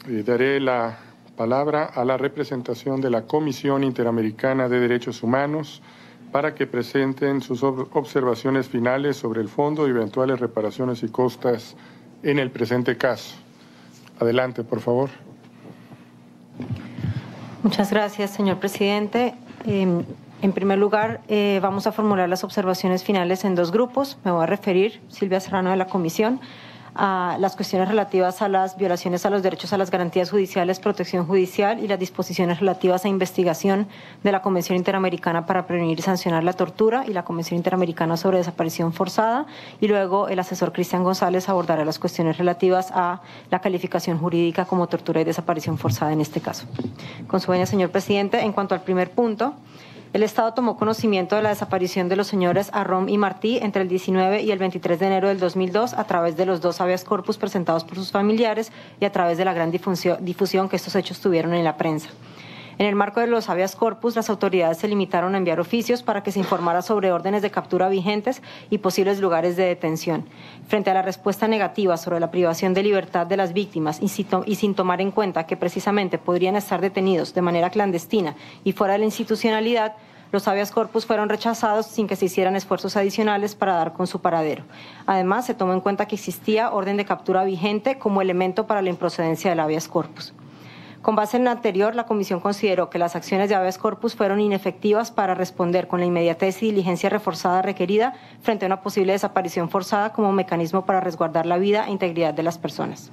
Daré la palabra a la representación de la Comisión Interamericana de Derechos Humanos para que presenten sus observaciones finales sobre el fondo y eventuales reparaciones y costas en el presente caso. Adelante, por favor. Muchas gracias, señor presidente. En primer lugar, vamos a formular las observaciones finales en dos grupos. Me voy a referir, Silvia Serrano, de la Comisión, a las cuestiones relativas a las violaciones a los derechos a las garantías judiciales, protección judicial y las disposiciones relativas a investigación de la Convención Interamericana para Prevenir y Sancionar la Tortura y la Convención Interamericana sobre Desaparición Forzada, y luego el asesor Cristian González abordará las cuestiones relativas a la calificación jurídica como tortura y desaparición forzada en este caso. Con su venia, señor presidente, en cuanto al primer punto, el Estado tomó conocimiento de la desaparición de los señores Arrom y Martí entre el 19 y el 23 de enero del 2002 a través de los dos habeas corpus presentados por sus familiares y a través de la gran difusión que estos hechos tuvieron en la prensa. En el marco de los habeas corpus, las autoridades se limitaron a enviar oficios para que se informara sobre órdenes de captura vigentes y posibles lugares de detención. Frente a la respuesta negativa sobre la privación de libertad de las víctimas y sin tomar en cuenta que precisamente podrían estar detenidos de manera clandestina y fuera de la institucionalidad, los habeas corpus fueron rechazados sin que se hicieran esfuerzos adicionales para dar con su paradero. Además, se tomó en cuenta que existía orden de captura vigente como elemento para la improcedencia del habeas corpus. Con base en lo anterior, la Comisión consideró que las acciones de habeas corpus fueron inefectivas para responder con la inmediatez y diligencia reforzada requerida frente a una posible desaparición forzada como mecanismo para resguardar la vida e integridad de las personas.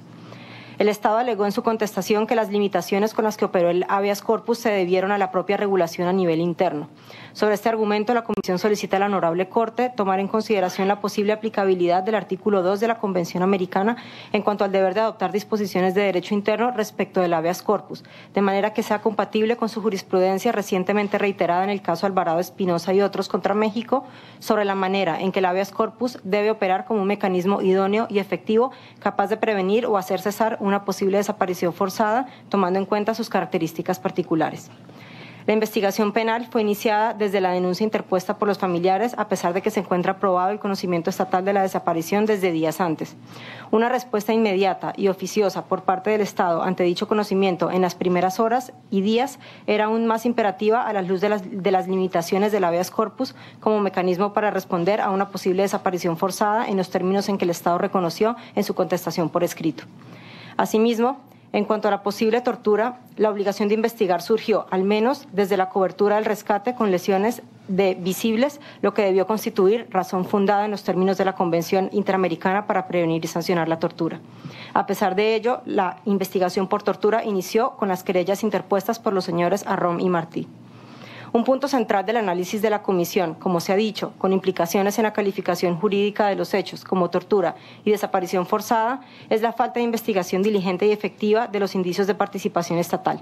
El Estado alegó en su contestación que las limitaciones con las que operó el habeas corpus se debieron a la propia regulación a nivel interno. Sobre este argumento, la Comisión solicita a la Honorable Corte tomar en consideración la posible aplicabilidad del artículo 2 de la Convención Americana en cuanto al deber de adoptar disposiciones de derecho interno respecto del habeas corpus, de manera que sea compatible con su jurisprudencia recientemente reiterada en el caso Alvarado Espinosa y otros contra México sobre la manera en que el habeas corpus debe operar como un mecanismo idóneo y efectivo capaz de prevenir o hacer cesar una posible desaparición forzada, tomando en cuenta sus características particulares. La investigación penal fue iniciada desde la denuncia interpuesta por los familiares, a pesar de que se encuentra probado el conocimiento estatal de la desaparición desde días antes. Una respuesta inmediata y oficiosa por parte del Estado ante dicho conocimiento en las primeras horas y días era aún más imperativa a la luz de las limitaciones del habeas corpus como mecanismo para responder a una posible desaparición forzada en los términos en que el Estado reconoció en su contestación por escrito. Asimismo, en cuanto a la posible tortura, la obligación de investigar surgió, al menos, desde la cobertura del rescate con lesiones visibles, lo que debió constituir razón fundada en los términos de la Convención Interamericana para Prevenir y Sancionar la Tortura. A pesar de ello, la investigación por tortura inició con las querellas interpuestas por los señores Arrom y Martí. Un punto central del análisis de la Comisión, como se ha dicho, con implicaciones en la calificación jurídica de los hechos como tortura y desaparición forzada, es la falta de investigación diligente y efectiva de los indicios de participación estatal.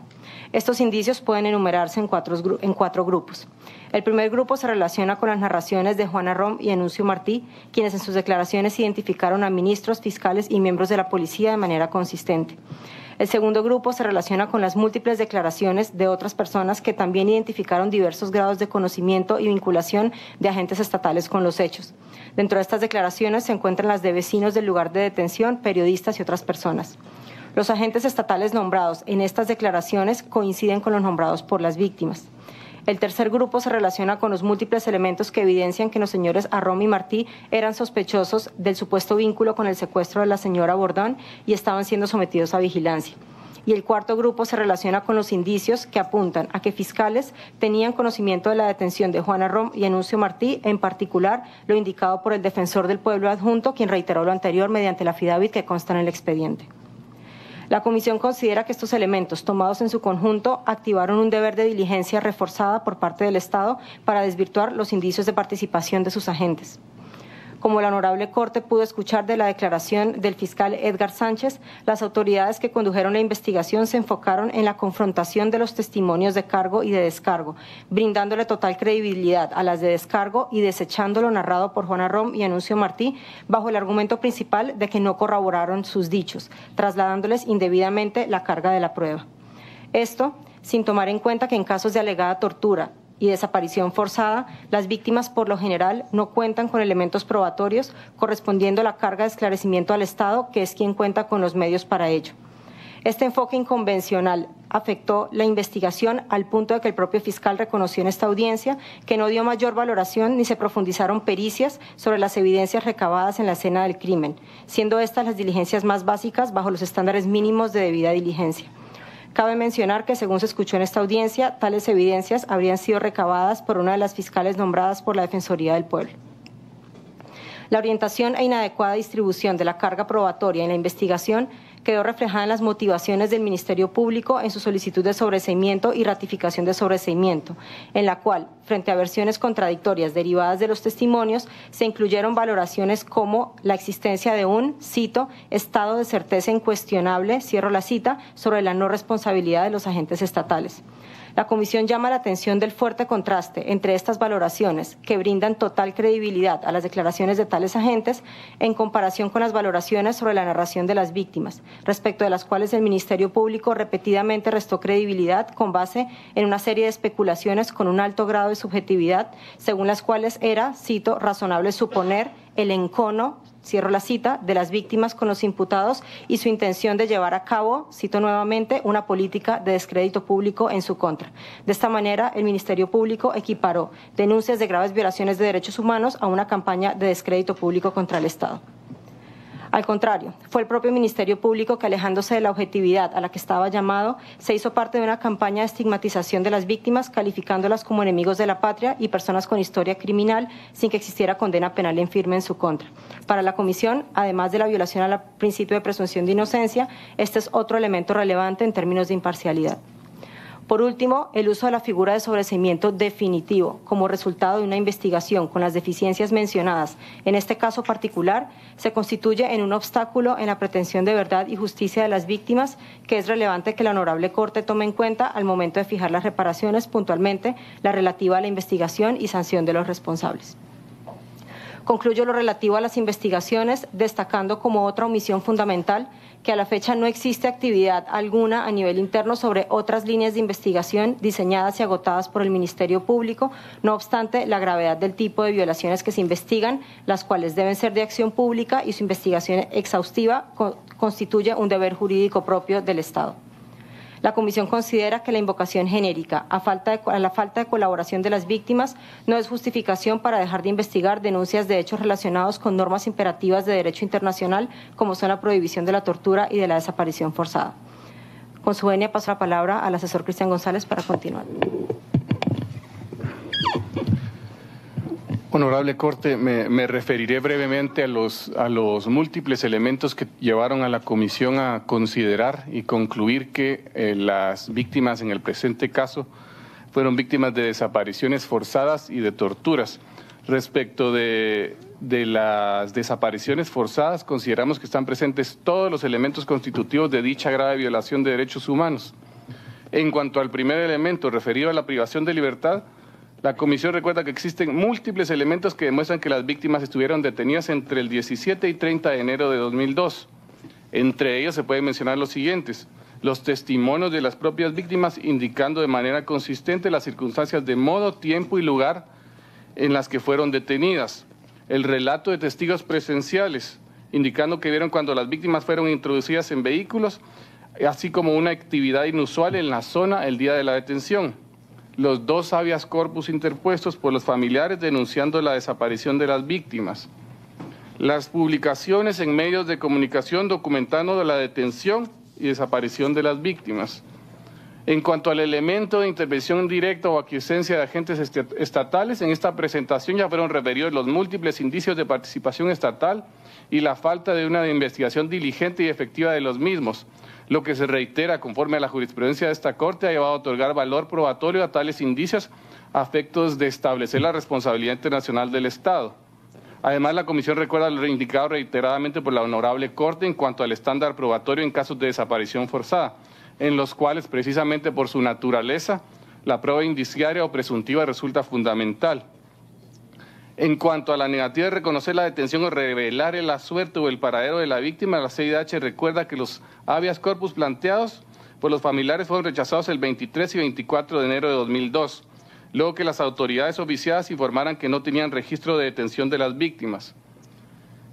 Estos indicios pueden enumerarse en cuatro grupos. El primer grupo se relaciona con las narraciones de Juan Arrom y Enuncio Martí, quienes en sus declaraciones identificaron a ministros, fiscales y miembros de la policía de manera consistente. El segundo grupo se relaciona con las múltiples declaraciones de otras personas que también identificaron diversos grados de conocimiento y vinculación de agentes estatales con los hechos. Dentro de estas declaraciones se encuentran las de vecinos del lugar de detención, periodistas y otras personas. Los agentes estatales nombrados en estas declaraciones coinciden con los nombrados por las víctimas. El tercer grupo se relaciona con los múltiples elementos que evidencian que los señores Arrom y Martí eran sospechosos del supuesto vínculo con el secuestro de la señora Bordón y estaban siendo sometidos a vigilancia. Y el cuarto grupo se relaciona con los indicios que apuntan a que fiscales tenían conocimiento de la detención de Juan Arrom y Enuncio Martí, en particular lo indicado por el defensor del pueblo adjunto, quien reiteró lo anterior mediante la affidavit que consta en el expediente. La Comisión considera que estos elementos, tomados en su conjunto, activaron un deber de diligencia reforzada por parte del Estado para desvirtuar los indicios de participación de sus agentes. Como la Honorable Corte pudo escuchar de la declaración del fiscal Edgar Sánchez, las autoridades que condujeron la investigación se enfocaron en la confrontación de los testimonios de cargo y de descargo, brindándole total credibilidad a las de descargo y desechando lo narrado por Juan Arrom y Enuncio Martí bajo el argumento principal de que no corroboraron sus dichos, trasladándoles indebidamente la carga de la prueba. Esto sin tomar en cuenta que en casos de alegada tortura y desaparición forzada, las víctimas por lo general no cuentan con elementos probatorios, correspondiendo la carga de esclarecimiento al Estado, que es quien cuenta con los medios para ello. Este enfoque inconvencional afectó la investigación al punto de que el propio fiscal reconoció en esta audiencia que no dio mayor valoración ni se profundizaron pericias sobre las evidencias recabadas en la escena del crimen, siendo estas las diligencias más básicas bajo los estándares mínimos de debida diligencia. Cabe mencionar que, según se escuchó en esta audiencia, tales evidencias habrían sido recabadas por una de las fiscales nombradas por la Defensoría del Pueblo. La orientación e inadecuada distribución de la carga probatoria en la investigación quedó reflejada en las motivaciones del Ministerio Público en su solicitud de sobreseimiento y ratificación de sobreseimiento, en la cual, frente a versiones contradictorias derivadas de los testimonios, se incluyeron valoraciones como la existencia de un, cito, estado de certeza incuestionable, cierro la cita, sobre la no responsabilidad de los agentes estatales. La Comisión llama la atención del fuerte contraste entre estas valoraciones, que brindan total credibilidad a las declaraciones de tales agentes, en comparación con las valoraciones sobre la narración de las víctimas, respecto de las cuales el Ministerio Público repetidamente restó credibilidad con base en una serie de especulaciones con un alto grado de subjetividad, según las cuales era, cito, razonable suponer el encono, cierro la cita, de las víctimas con los imputados y su intención de llevar a cabo, cito nuevamente, una política de descrédito público en su contra. De esta manera, el Ministerio Público equiparó denuncias de graves violaciones de derechos humanos a una campaña de descrédito público contra el Estado. Al contrario, fue el propio Ministerio Público que, alejándose de la objetividad a la que estaba llamado, se hizo parte de una campaña de estigmatización de las víctimas, calificándolas como enemigos de la patria y personas con historia criminal, sin que existiera condena penal en firme en su contra. Para la Comisión, además de la violación al principio de presunción de inocencia, este es otro elemento relevante en términos de imparcialidad. Por último, el uso de la figura de sobreseimiento definitivo como resultado de una investigación con las deficiencias mencionadas, en este caso particular, se constituye en un obstáculo en la pretensión de verdad y justicia de las víctimas, que es relevante que la Honorable Corte tome en cuenta al momento de fijar las reparaciones, puntualmente la relativa a la investigación y sanción de los responsables. Concluyo lo relativo a las investigaciones, destacando como otra omisión fundamental que a la fecha no existe actividad alguna a nivel interno sobre otras líneas de investigación diseñadas y agotadas por el Ministerio Público, no obstante la gravedad del tipo de violaciones que se investigan, las cuales deben ser de acción pública y su investigación exhaustiva constituye un deber jurídico propio del Estado. La Comisión considera que la invocación genérica a la falta de colaboración de las víctimas no es justificación para dejar de investigar denuncias de hechos relacionados con normas imperativas de derecho internacional, como son la prohibición de la tortura y de la desaparición forzada. Con su venia paso la palabra al asesor Cristian González para continuar. Honorable Corte, me referiré brevemente a los múltiples elementos que llevaron a la Comisión a considerar y concluir que las víctimas en el presente caso fueron víctimas de desapariciones forzadas y de torturas. Respecto de las desapariciones forzadas, consideramos que están presentes todos los elementos constitutivos de dicha grave violación de derechos humanos. En cuanto al primer elemento referido a la privación de libertad, la Comisión recuerda que existen múltiples elementos que demuestran que las víctimas estuvieron detenidas entre el 17 y 30 de enero de 2002. Entre ellos se pueden mencionar los siguientes: los testimonios de las propias víctimas indicando de manera consistente las circunstancias de modo, tiempo y lugar en las que fueron detenidas; el relato de testigos presenciales indicando que vieron cuando las víctimas fueron introducidas en vehículos, así como una actividad inusual en la zona el día de la detención; los 2 habeas corpus interpuestos por los familiares denunciando la desaparición de las víctimas; las publicaciones en medios de comunicación documentando la detención y desaparición de las víctimas. En cuanto al elemento de intervención directa o aquiescencia de agentes estatales, en esta presentación ya fueron referidos los múltiples indicios de participación estatal y la falta de una investigación diligente y efectiva de los mismos, lo que se reitera conforme a la jurisprudencia de esta Corte ha llevado a otorgar valor probatorio a tales indicios a efectos de establecer la responsabilidad internacional del Estado. Además, la Comisión recuerda lo indicado reiteradamente por la Honorable Corte en cuanto al estándar probatorio en casos de desaparición forzada, en los cuales, precisamente por su naturaleza, la prueba indiciaria o presuntiva resulta fundamental. En cuanto a la negativa de reconocer la detención o revelar la suerte o el paradero de la víctima, la CIDH recuerda que los habeas corpus planteados por los familiares fueron rechazados el 23 y 24 de enero de 2002, luego que las autoridades oficiadas informaran que no tenían registro de detención de las víctimas.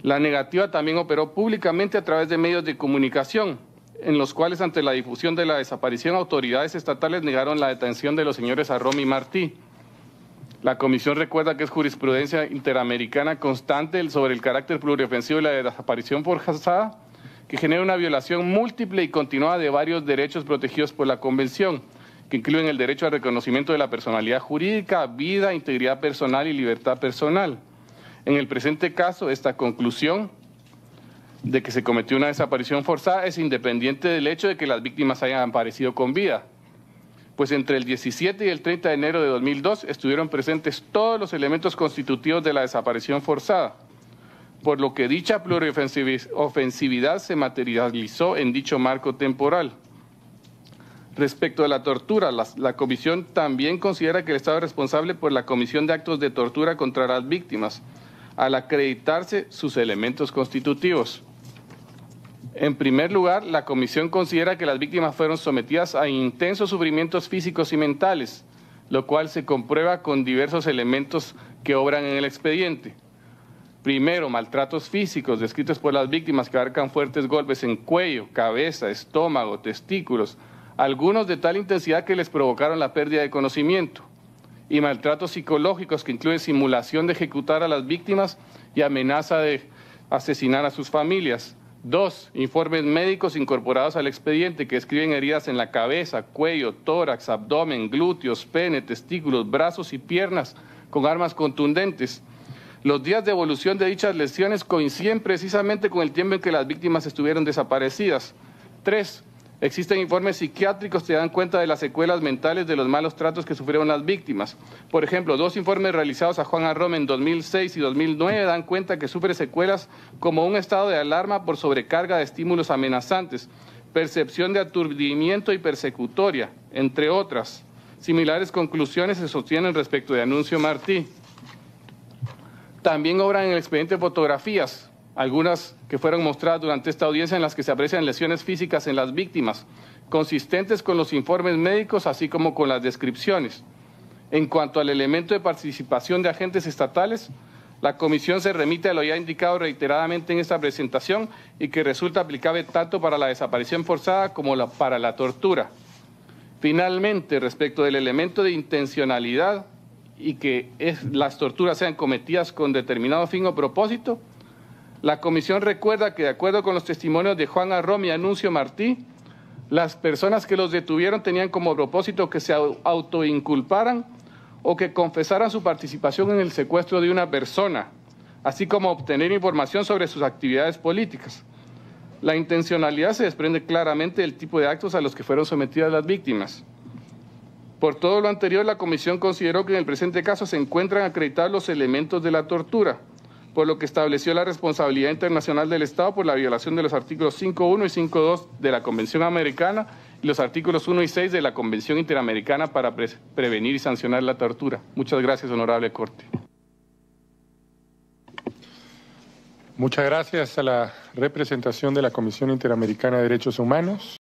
La negativa también operó públicamente a través de medios de comunicación, en los cuales ante la difusión de la desaparición autoridades estatales negaron la detención de los señores Arrom y Martí. La Comisión recuerda que es jurisprudencia interamericana constante sobre el carácter pluriofensivo de la desaparición forzada, que genera una violación múltiple y continuada de varios derechos protegidos por la Convención, que incluyen el derecho al reconocimiento de la personalidad jurídica, vida, integridad personal y libertad personal. En el presente caso, esta conclusión de que se cometió una desaparición forzada es independiente del hecho de que las víctimas hayan aparecido con vida, pues entre el 17 y el 30 de enero de 2002 estuvieron presentes todos los elementos constitutivos de la desaparición forzada, por lo que dicha pluriofensividad se materializó en dicho marco temporal. Respecto a la tortura, la Comisión también considera que el Estado es responsable por la comisión de actos de tortura contra las víctimas, al acreditarse sus elementos constitutivos. En primer lugar, la Comisión considera que las víctimas fueron sometidas a intensos sufrimientos físicos y mentales, lo cual se comprueba con diversos elementos que obran en el expediente. Primero, maltratos físicos descritos por las víctimas que abarcan fuertes golpes en cuello, cabeza, estómago, testículos, algunos de tal intensidad que les provocaron la pérdida de conocimiento. Y maltratos psicológicos que incluyen simulación de ejecutar a las víctimas y amenaza de asesinar a sus familias. 2. Informes médicos incorporados al expediente que describen heridas en la cabeza, cuello, tórax, abdomen, glúteos, pene, testículos, brazos y piernas con armas contundentes. Los días de evolución de dichas lesiones coinciden precisamente con el tiempo en que las víctimas estuvieron desaparecidas. 3. Existen informes psiquiátricos que dan cuenta de las secuelas mentales de los malos tratos que sufrieron las víctimas. Por ejemplo, 2 informes realizados a Juan Arrom en 2006 y 2009 dan cuenta que sufre secuelas como un estado de alarma por sobrecarga de estímulos amenazantes, percepción de aturdimiento y persecutoria, entre otras. Similares conclusiones se sostienen respecto de Anuncio Martí. También obran en el expediente fotografías, algunas que fueron mostradas durante esta audiencia en las que se aprecian lesiones físicas en las víctimas, consistentes con los informes médicos así como con las descripciones. En cuanto al elemento de participación de agentes estatales, la Comisión se remite a lo ya indicado reiteradamente en esta presentación y que resulta aplicable tanto para la desaparición forzada como para la tortura. Finalmente, respecto del elemento de intencionalidad y que las torturas sean cometidas con determinado fin o propósito, la Comisión recuerda que, de acuerdo con los testimonios de Juan Arrom y Anuncio Martí, las personas que los detuvieron tenían como propósito que se autoinculparan o que confesaran su participación en el secuestro de una persona, así como obtener información sobre sus actividades políticas. La intencionalidad se desprende claramente del tipo de actos a los que fueron sometidas las víctimas. Por todo lo anterior, la Comisión consideró que en el presente caso se encuentran acreditados los elementos de la tortura, por lo que estableció la responsabilidad internacional del Estado por la violación de los artículos 5.1 y 5.2 de la Convención Americana y los artículos 1 y 6 de la Convención Interamericana para prevenir y sancionar la tortura. Muchas gracias, honorable Corte. Muchas gracias a la representación de la Comisión Interamericana de Derechos Humanos.